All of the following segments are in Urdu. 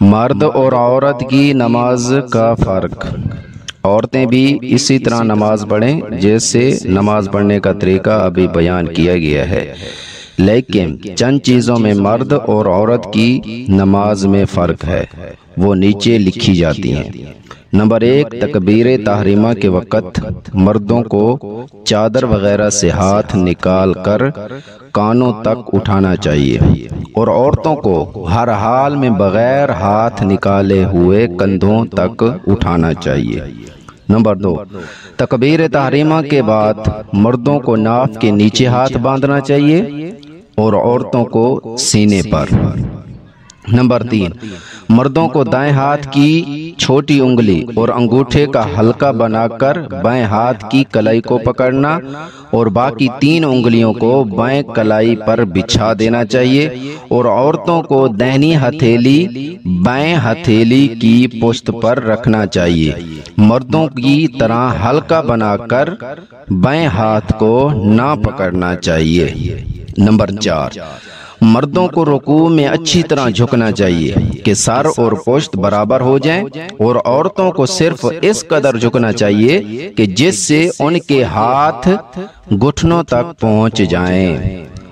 مرد اور عورت کی نماز کا فرق۔ عورتیں بھی اسی طرح نماز پڑھیں جیسے نماز پڑھنے کا طریقہ ابھی بیان کیا گیا ہے، لیکن چند چیزوں میں مرد اور عورت کی نماز میں فرق ہے، وہ نیچے لکھی جاتی ہیں۔ نمبر 1، تکبیر تحریمہ کے وقت مردوں کو چادر وغیرہ سے ہاتھ نکال کر کانوں تک اٹھانا چاہیے اور عورتوں کو ہر حال میں بغیر ہاتھ نکالے ہوئے کندھوں تک اٹھانا چاہیے۔ نمبر 2، تکبیر تحریمہ کے بعد مردوں کو ناف کے نیچے ہاتھ باندھنا چاہیے اور عورتوں کو سینے پر۔ نمبر 3، مردوں کو دائیں ہاتھ کی چھوٹی انگلی اور انگوٹھے کا حلقہ بنا کر بائیں ہاتھ کی کلائی کو پکڑنا اور باقی 3 انگلیوں کو بائیں کلائی پر بچھا دینا چاہیے اور عورتوں کو دہنی ہتھیلی بائیں ہتھیلی کی پشت پر رکھنا چاہیے۔ مردوں کی طرح حلقہ بنا کر بائیں ہاتھ کو نہ پکڑنا چاہیے۔ نمبر 4، مردوں کو رکوع میں اچھی طرح جھکنا چاہیے کہ سر اور پشت برابر ہو جائیں اور عورتوں کو صرف اس قدر جھکنا چاہیے کہ جس سے ان کے ہاتھ گھٹنوں تک پہنچ جائیں۔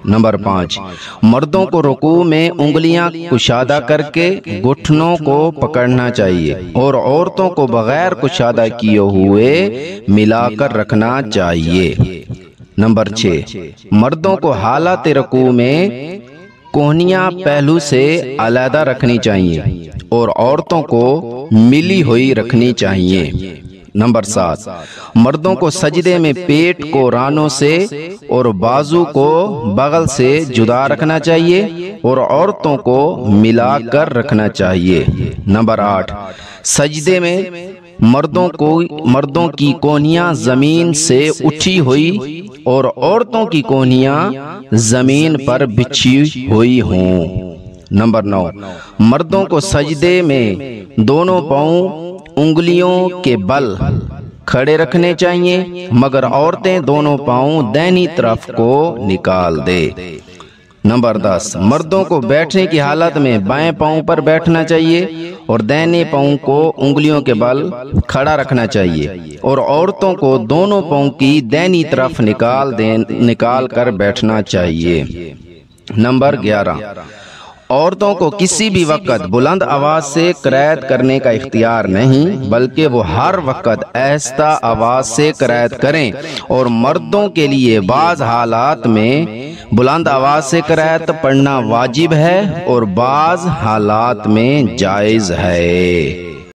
نمبر 5، مردوں کو رکوع میں انگلیاں کشادہ کر کے گھٹنوں کو پکڑنا چاہیے اور عورتوں کو بغیر کشادہ کیے ہوئے ملا کر رکھنا چاہیے۔ نمبر 6، مردوں کو حالت رکوع میں کونیاں پہلو سے علیحدہ رکھنی چاہیے اور عورتوں کو ملی ہوئی رکھنی چاہیے۔ نمبر 7، مردوں کو سجدے میں پیٹ کو رانوں سے اور بازو کو بغل سے جدا رکھنا چاہیے اور عورتوں کو ملا کر رکھنا چاہیے۔ نمبر 8، سجدے میں مردوں کی کونیاں زمین سے اٹھی ہوئی اور عورتوں کی کونیاں زمین پر بچھی ہوئی ہوں۔ نمبر 9، مردوں کو سجدے میں دونوں پاؤں انگلیوں کے بل کھڑے رکھنے چاہیے مگر عورتیں دونوں پاؤں دہنی طرف کو نکال دے۔ نمبر 10، مردوں کو بیٹھنے کی حالت میں بائیں پاؤں پر بیٹھنا چاہیے اور دہنے پاؤں کو انگلیوں کے بل کھڑا رکھنا چاہیے اور عورتوں کو دونوں پاؤں کی دہنی طرف نکال کر بیٹھنا چاہیے۔ نمبر 11، عورتوں کو کسی بھی وقت بلند آواز سے قرائت کرنے کا اختیار نہیں بلکہ وہ ہر وقت آہستہ آواز سے قرائت کریں اور مردوں کے لیے بعض حالات میں بلند آواز سے قرائت پڑھنا واجب ہے اور بعض حالات میں جائز ہے۔